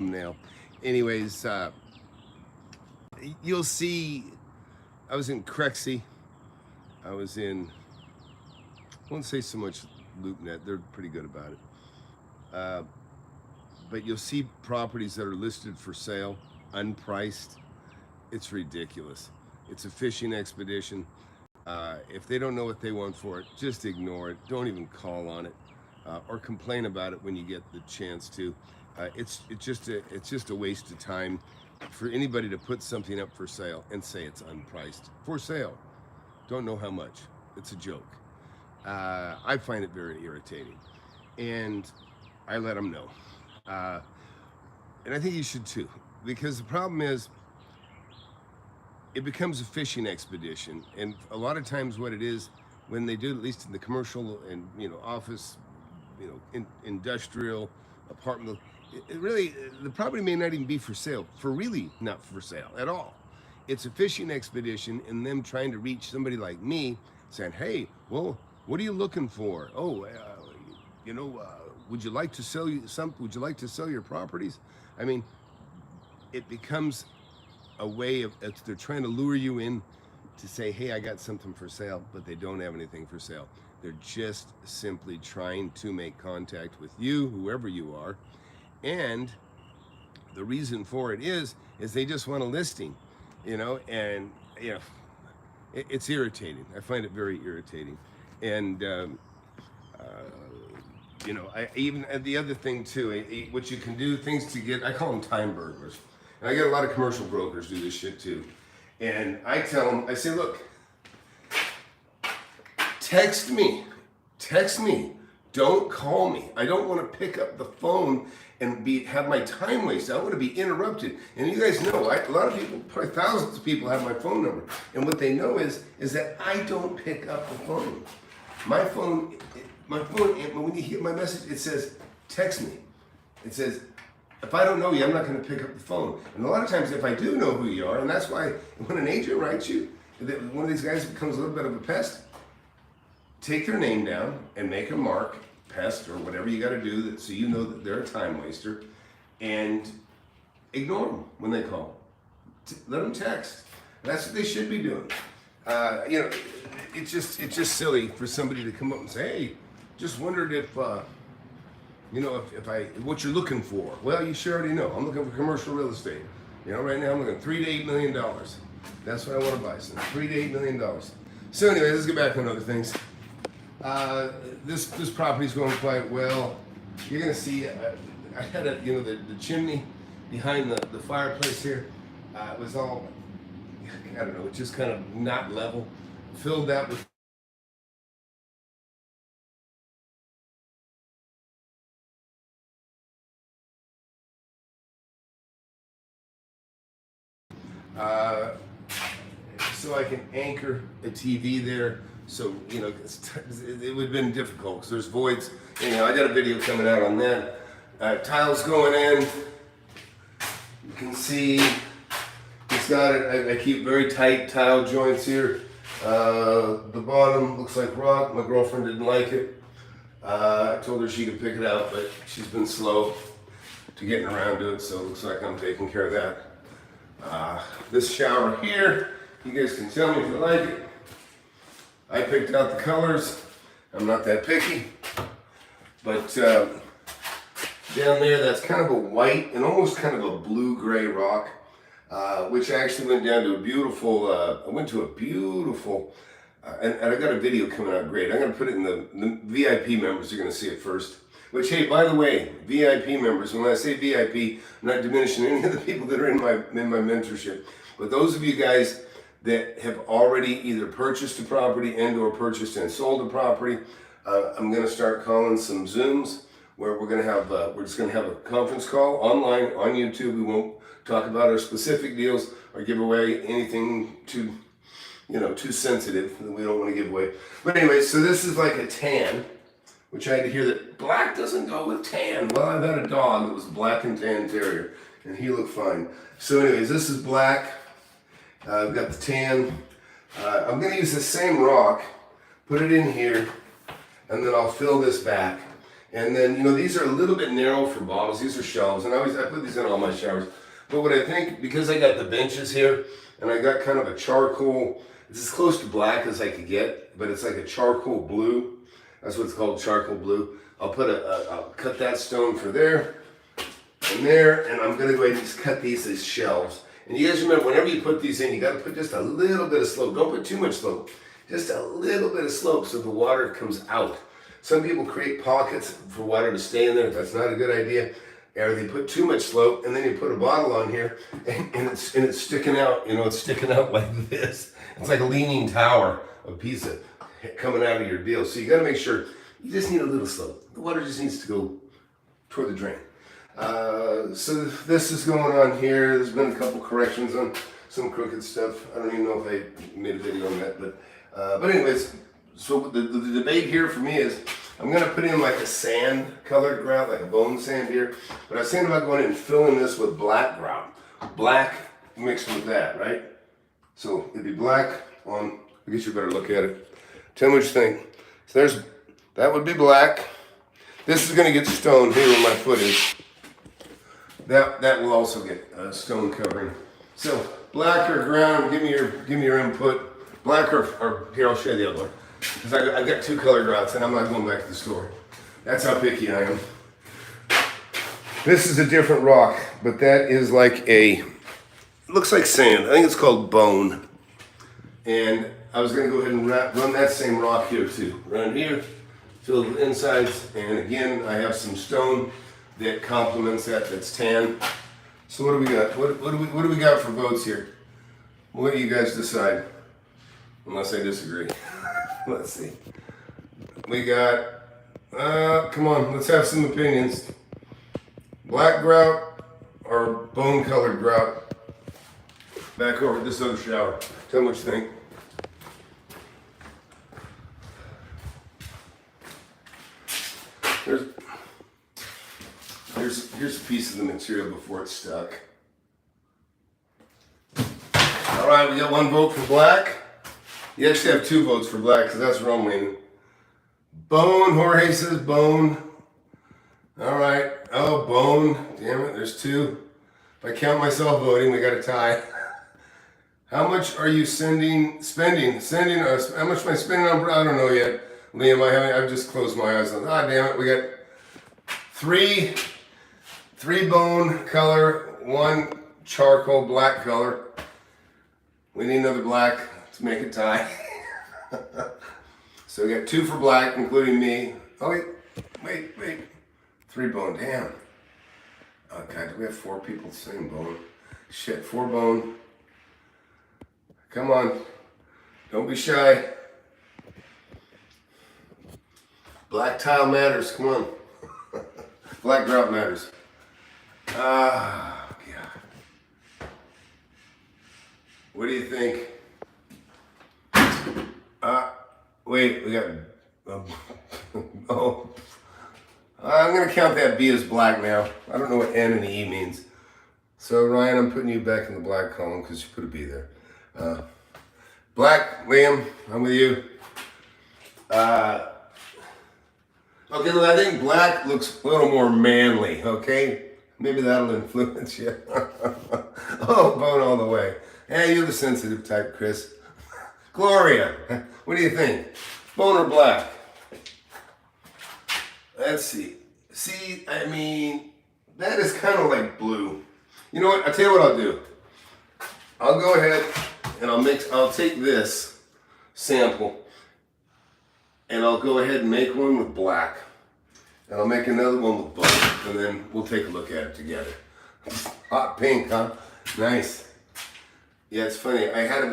thumbnail. Anyways, you'll see I was in Crexy. I was in, I won't say so much LoopNet, they're pretty good about it. But you'll see properties that are listed for sale, unpriced. It's ridiculous. It's a fishing expedition. If they don't know what they want for it, just ignore it. Don't even call on it, or complain about it when you get the chance to. It's just a waste of time for anybody to put something up for sale and say it's unpriced. For sale. Don't know how much. It's a joke. I find it very irritating, and I let them know. And I think you should too, because the problem is it becomes a fishing expedition. And a lot of times what it is, when they do, at least in the commercial and, office, industrial, apartment, it really, the property may not even be for sale, really not for sale at all. It's a fishing expedition and them trying to reach somebody like me saying, hey, well, what are you looking for? Oh, would you like to sell would you like to sell your properties? I mean, it becomes a way of, they're trying to lure you in to say, hey, I got something for sale, but they don't have anything for sale. They're just simply trying to make contact with you, whoever you are. And the reason for it is they just want a listing, it's irritating. I find it very irritating. And, the other thing too, what you can do, things to get, I call them time burglars. And I get a lot of commercial brokers do this shit too. And I tell them, I say, look, text me, don't call me. I don't want to pick up the phone and have my time wasted. I want to be interrupted. And you guys know, a lot of people, probably thousands of people have my phone number. And what they know is that I don't pick up the phone. My phone, when you hear my message, it says, text me. It says, if I don't know you, I'm not going to pick up the phone. And a lot of times, if I do know who you are, and that's why when an agent writes you, one of these guys becomes a little bit of a pest, take their name down and make a mark, pest, or whatever you got to do, so you know that they're a time waster, and ignore them when they call. Let them text. That's what they should be doing. It's just silly for somebody to come up and say, hey, just wondered if what you're looking for. Well, you sure already know. I'm looking for commercial real estate. Right now I'm looking at $3 to $8 million. That's what I want to buy, so $3 to $8 million. So anyway, let's get back on other things. This property's going quite well. You're gonna see, I had the chimney behind the fireplace here. It was all, I don't know, it's just kind of not level. Filled that with so I can anchor a TV there. So, it would have been difficult because there's voids. I got a video coming out on that. Tiles going in. You can see it's got it. I keep very tight tile joints here. The bottom looks like rock. My girlfriend didn't like it. I told her she could pick it out, but she's been slow to getting around to it, so it looks like I'm taking care of that. This shower here, you guys can tell me if you like it. I picked out the colors. I'm not that picky. But down there, that's kind of a white and almost kind of a blue-gray rock, which actually went down to a beautiful, and I got a video coming out great. I'm going to put it in the VIP members are going to see it first. Which, hey, by the way, VIP members, when I say VIP, I'm not diminishing any of the people that are in my mentorship. But those of you guys that have already either purchased a property or purchased and sold a property, I'm going to start calling some Zooms where we're just going to have a conference call online on YouTube. We won't talk about our specific deals or give away anything too sensitive that we don't want to give away. But anyway, so this is like a tan, which I had to hear that black doesn't go with tan. Well, I've had a dog that was a black and tan terrier, and he looked fine. So anyways, this is black. I've got the tan. I'm going to use the same rock, put it in here, and then I'll fill this back. And then, you know, these are a little bit narrow for bottles. These are shelves, and I put these in all my showers. But what I think, because I got the benches here, and I got kind of a charcoal, it's as close to black as I could get, but it's like a charcoal blue. That's what it's called, charcoal blue. I'll cut that stone for there, and I'm gonna go ahead and just cut these as shelves. And you guys remember, whenever you put these in, you gotta put just a little bit of slope. Don't put too much slope. Just a little bit of slope so the water comes out. Some people create pockets for water to stay in there. That's not a good idea. Or they put too much slope, and then you put a bottle on here, and it's sticking out. You know, it's sticking out like this. It's like a leaning tower, a piece of coming out of your deal. So you got to make sure you just need a little slope. The water just needs to go toward the drain. So this is going on here. There's been a couple corrections on some crooked stuff. I don't even know if I made a video on that, but anyways. So the debate here for me is, I'm going to put in like a sand colored grout, like a bone sand here. But I was thinking about going in and filling this with black grout. Black mixed with that, right? So it'd be black on, I guess you better look at it. Tell me what you think. So that would be black. This is going to get stone here where my foot is. That will also get stone covering. So black or ground, give me your input. Black or here, I'll show you the other one. Because I've got two color grouts and I'm not going back to the store. That's how picky I am. This is a different rock, but that is like it looks like sand. I think it's called bone. And I was going to go ahead and run that same rock here too. Run here, fill the insides, and again, I have some stone that complements that's tan. So what do we got? What do we got for votes here? What do you guys decide? Unless I disagree. Let's see. We got, come on, let's have some opinions. Black grout or bone colored grout? Back over at this other shower. Tell me what you think. Here's a piece of the material before it's stuck. All right, we got one vote for black. You actually have two votes for black because that's where I'm leaning. Bone, Jorge says bone. All right, oh, bone. Damn it, there's two. If I count myself voting, we got a tie. How much are you spending? How much am I spending on? I don't know yet. Liam, I've just closed my eyes on. Ah, damn it, we got three bone color, one charcoal black color. We need another black to make it tie. So we got two for black, including me. Oh wait. Three bone, damn. Oh God, do we have four people same bone? Shit, four bone. Come on, don't be shy. Black tile matters, come on. Black grout matters. Ah, God. What do you think? Wait, we got, I'm gonna count that B as black now. I don't know what N and E means. So Ryan, I'm putting you back in the black column because you put a B there. Black, Liam, I'm with you. Okay, look, I think black looks a little more manly, okay? Maybe that'll influence you. Oh, bone all the way. Hey, you're the sensitive type, Chris. Gloria, what do you think? Bone or black? Let's see. See, I mean, that is kind of like blue. You know what? I'll tell you what I'll do. I'll go ahead and I'll take this sample and I'll go ahead and make one with black. And I'll make another one with both, and then we'll take a look at it together. Hot pink, huh? Nice. Yeah, it's funny. I had in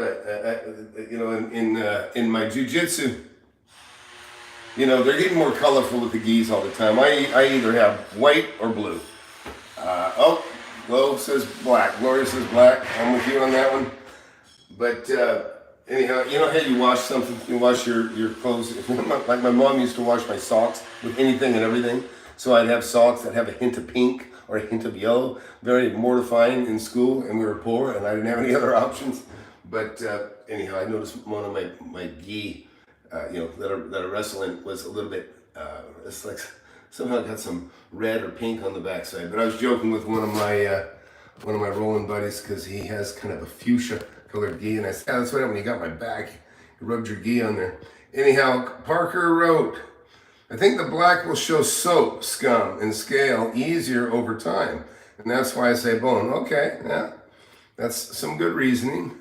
my jujitsu, they're getting more colorful with the gis all the time. I either have white or blue. Glow says black. Gloria says black. I'm with you on that one. But anyhow, you know how you wash something? You wash your clothes. Like my mom used to wash my socks with anything and everything. So I'd have socks that have a hint of pink or a hint of yellow. Very mortifying in school, and we were poor, and I didn't have any other options. But anyhow, I noticed one of my gi, that I wrestle in was a little bit, it's like somehow got some red or pink on the backside. But I was joking with one of my rolling buddies because he has kind of a fuchsia colored gi, and I said, that's what happened when you got my back. You rubbed your gi on there. Anyhow, Parker wrote, I think the black will show soap, scum, and scale easier over time. And that's why I say bone. Okay, yeah, that's some good reasoning.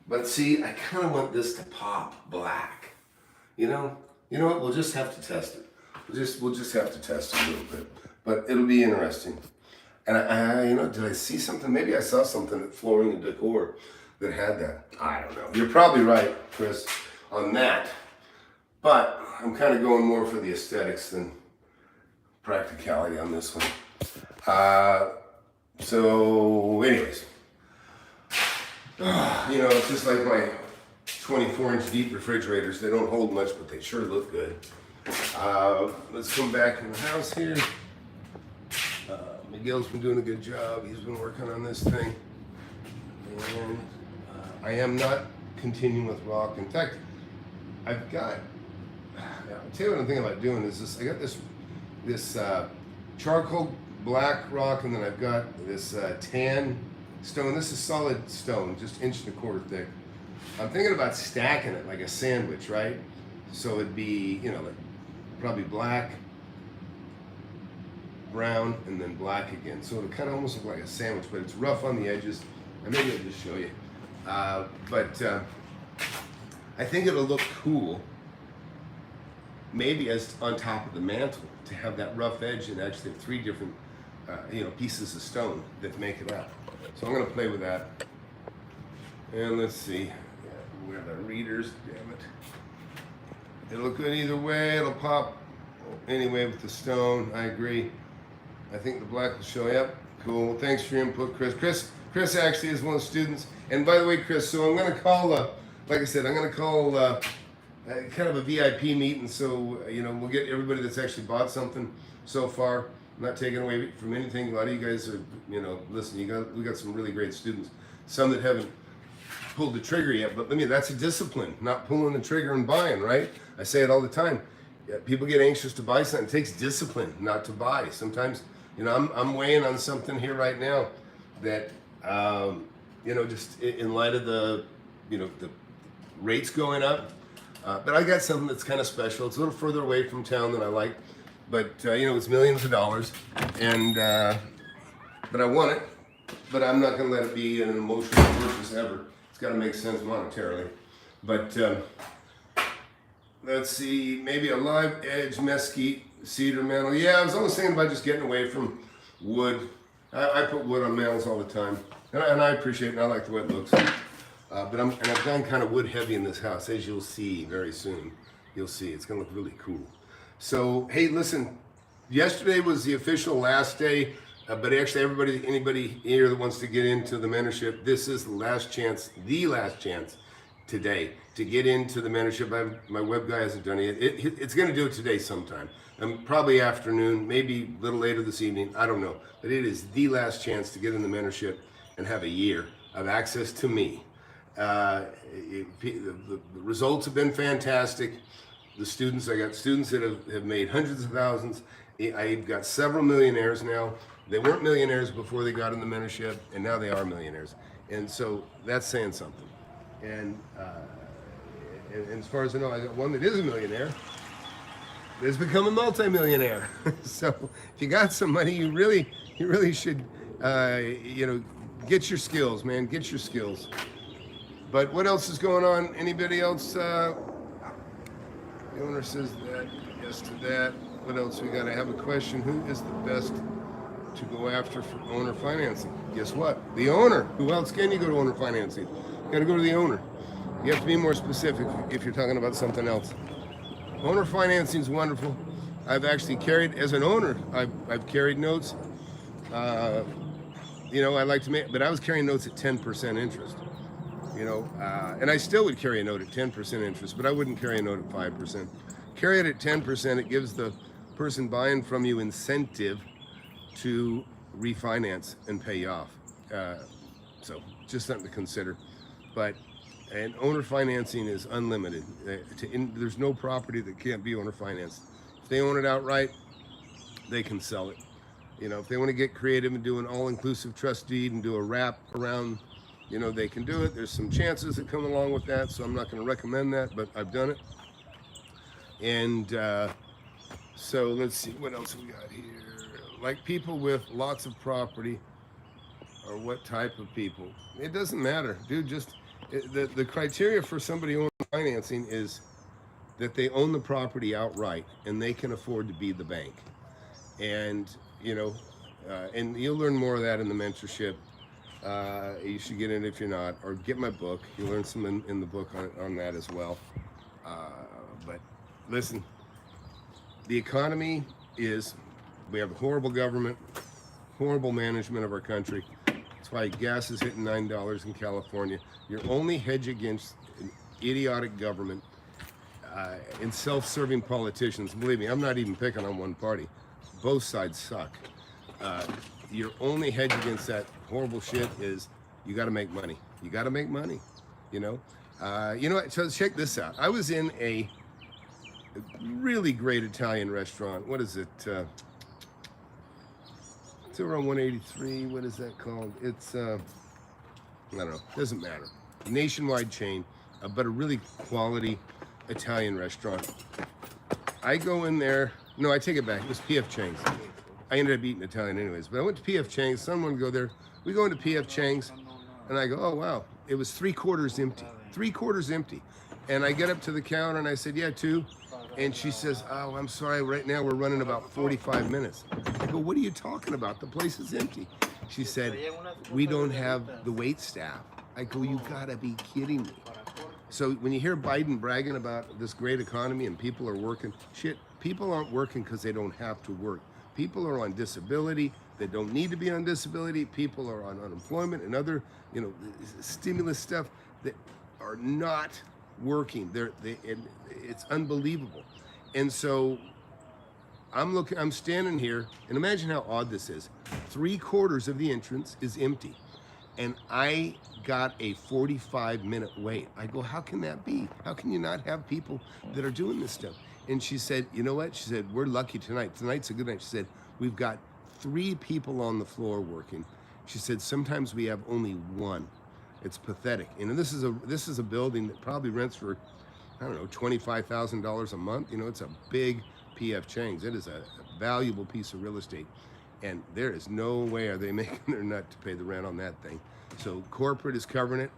But see, I kind of want this to pop black. You know what? We'll just have to test it. We'll just have to test it a little bit. But it'll be interesting. And did I see something? Maybe I saw something at Flooring and Decor that had that. I don't know. You're probably right, Chris, on that. But I'm kind of going more for the aesthetics than practicality on this one. So, anyways. It's just like my 24-inch deep refrigerators. They don't hold much, but they sure look good. Let's come back in the house here. Miguel's been doing a good job. He's been working on this thing. And I am not continuing with rock. In fact, I'll tell you what I'm thinking about doing is this. I got this charcoal black rock, and then I've got this tan stone. This is solid stone, just 1.25 inches thick. I'm thinking about stacking it like a sandwich, right? So it'd be, like probably black, brown, and then black again. So it'll kind of almost look like a sandwich, but it's rough on the edges. And maybe I'll just show you. But I think it'll look cool, maybe as on top of the mantle, to have that rough edge and actually have 3 different, pieces of stone that make it up. So I'm gonna play with that. And let's see, where are the readers, damn it. It'll look good either way, it'll pop anyway with the stone, I agree. I think the black will show, yep, cool. Thanks for your input, Chris. Chris actually is one of the students. And by the way, Chris, so I'm gonna call, like I said, I'm gonna call kind of a VIP meeting, so, we'll get everybody that's actually bought something so far. I'm not taking away from anything. A lot of you guys are, listen, we got some really great students. Some that haven't pulled the trigger yet, but that's a discipline, not pulling the trigger and buying, right? I say it all the time. Yeah, people get anxious to buy something. It takes discipline not to buy. Sometimes, I'm weighing on something here right now that, just in light of the rates going up. But I got something that's kind of special. It's a little further away from town than I like. But, it's millions of dollars, and, but I want it, but I'm not going to let it be an emotional purchase ever. It's got to make sense monetarily. But, let's see, maybe a live edge mesquite cedar mantle. Yeah, I was always thinking about just getting away from wood. I put wood on mantles all the time, and I appreciate it, and I like the way it looks. But I've gone kind of wood heavy in this house, as you'll see very soon. You'll see, it's going to look really cool. So, hey, listen, yesterday was the official last day, but actually anybody here that wants to get into the mentorship, this is the last chance today to get into the mentorship. My web guy hasn't done it yet. It's going to do it today sometime. Probably afternoon, maybe a little later this evening, I don't know. But it is the last chance to get in the mentorship and have a year of access to me. The results have been fantastic. I got students that have made hundreds of thousands. I've got several millionaires now. They weren't millionaires before they got in the mentorship, and now they are millionaires. And so that's saying something. And as far as I know, I got one that is a millionaire that's become a multimillionaire. So if you got some money, you really should, get your skills, man. Get your skills. But what else is going on? Anybody else? The owner says that, yes to that. What else we got? I have a question. Who is the best to go after for owner financing? Guess what? The owner. Who else can you go to owner financing? You got to go to the owner. You have to be more specific if you're talking about something else. Owner financing is wonderful. I've actually carried, as an owner, I've carried notes. I like to make, but I was carrying notes at 10% interest. And I still would carry a note at 10% interest, but I wouldn't carry a note at 5%. Carry it at 10%, it gives the person buying from you incentive to refinance and pay you off. So just something to consider. But And owner financing is unlimited. There's no property that can't be owner financed. If they own it outright, they can sell it. You know, if they want to get creative and do an all-inclusive trust deed and do a wrap around, you know, they can do it. There's some chances that come along with that, so I'm not going to recommend that, but I've done it. And so let's see, what else we got here? Like people with lots of property, or what type of people? It doesn't matter, dude. Just the criteria for somebody owning financing is that they own the property outright and they can afford to be the bank. And you know, and you'll learn more of that in the mentorship. You should get in if you're not, or get my book. You'll learn some in the book on that as well. But listen, the economy we have a horrible government, horrible management of our country. That's why gas is hitting $9 in California. Your only hedge against an idiotic government and self-serving politicians, believe me, I'm not even picking on one party. Both sides suck. Your only hedge against that horrible shit is you got to make money. You got to make money, you know? You know what, so check this out. I was in a really great Italian restaurant. What is it? It's over on 183. What is that called? It's, I don't know, doesn't matter. Nationwide chain, but a really quality Italian restaurant. I go in there. No, I take it back. It was P.F. Chang's. I ended up eating Italian anyways, but I went to P.F. Chang's. Someone go there. We go into P.F. Chang's, and I go, oh, wow. It was 3/4 empty. 3/4 empty. And I get up to the counter, and I said, yeah, 2. And she says, oh, I'm sorry. Right now, we're running about 45 minutes. I go, what are you talking about? The place is empty. She said, we don't have the wait staff. I go, you got to be kidding me. So when you hear Biden bragging about this great economy and people are working, shit, people aren't working because they don't have to work. People are on disability that don't need to be on disability. People are on unemployment and other, you know, stimulus stuff that are not working. It's unbelievable. And so I'm standing here, and imagine how odd this is. 3/4 of the entrance is empty. And I got a 45-minute wait. I go, how can that be? How can you not have people that are doing this stuff? And she said, you know what? She said, we're lucky tonight. Tonight's a good night. She said, we've got 3 people on the floor working. She said, sometimes we have only 1. It's pathetic. And this is a building that probably rents for, I don't know, $25,000 a month. You know, it's a big P.F. Chang's. It is a valuable piece of real estate. And there is no way are they making their nut to pay the rent on that thing. So corporate is covering it,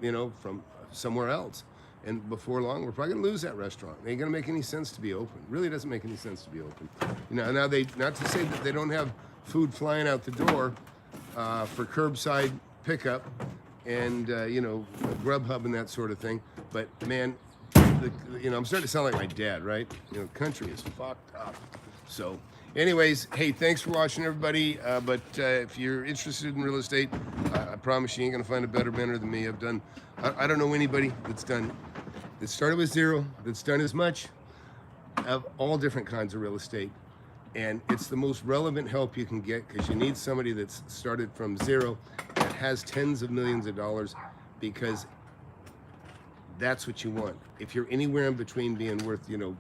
you know, from somewhere else. And before long, we're probably gonna lose that restaurant. It ain't gonna make any sense to be open. It really doesn't make any sense to be open. You know, now not to say that they don't have food flying out the door for curbside pickup and, you know, Grubhub and that sort of thing. But man, you know, I'm starting to sound like my dad, right? You know, country is fucked up. So anyways, hey, thanks for watching, everybody. But if you're interested in real estate, I promise you ain't gonna find a better mentor than me. I don't know anybody that started with 0, that's done as much of all different kinds of real estate. And it's the most relevant help you can get, because you need somebody that's started from 0, that has tens of millions of dollars, because that's what you want. If you're anywhere in between being worth, you know,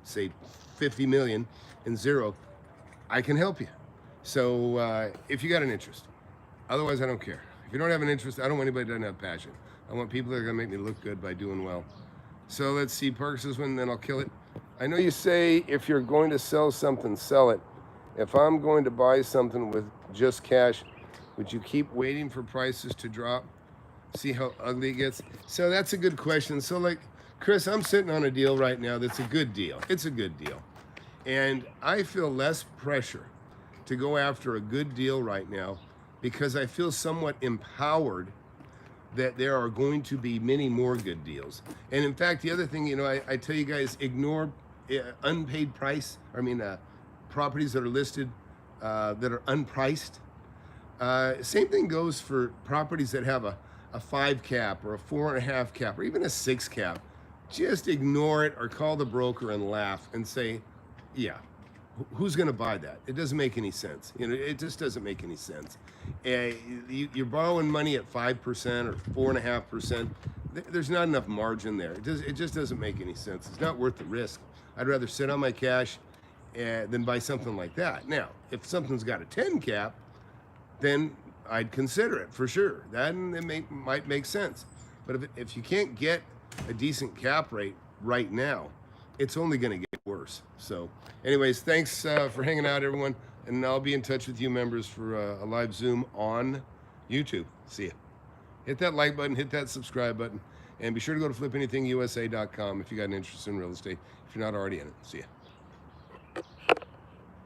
say 50 million and 0, I can help you. So if you got an interest, otherwise I don't care. If you don't have an interest, I don't want anybody that doesn't have passion. I want people that are gonna make me look good by doing well. So let's see, Parks this one, then I'll kill it. I know you say if you're going to sell something, sell it. If I'm going to buy something with just cash, would you keep waiting for prices to drop? See how ugly it gets? So that's a good question. So like, Chris, I'm sitting on a deal right now that's a good deal. It's a good deal. And I feel less pressure to go after a good deal right now, because I feel somewhat empowered that there are going to be many more good deals. And in fact, the other thing, you know, I tell you guys, ignore unpaid price. I mean, properties that are listed that are unpriced. Same thing goes for properties that have a 5 cap or a 4.5 cap or even a 6 cap. Just ignore it or call the broker and laugh and say, yeah, who's gonna buy that? It doesn't make any sense. You know, it just doesn't make any sense. You're borrowing money at 5% or 4.5%. there's not enough margin there. It just doesn't make any sense. It's not worth the risk. I'd rather sit on my cash than buy something like that. Now, if something's got a 10 cap, then I'd consider it for sure. That might make sense. But if you can't get a decent cap rate right now, it's only going to get worse. So anyways, thanks for hanging out, everyone. And I'll be in touch with you members for a live Zoom on YouTube. See ya. Hit that like button, hit that subscribe button, and be sure to go to FlipAnythingUSA.com if you got an interest in real estate, if you're not already in it. See ya.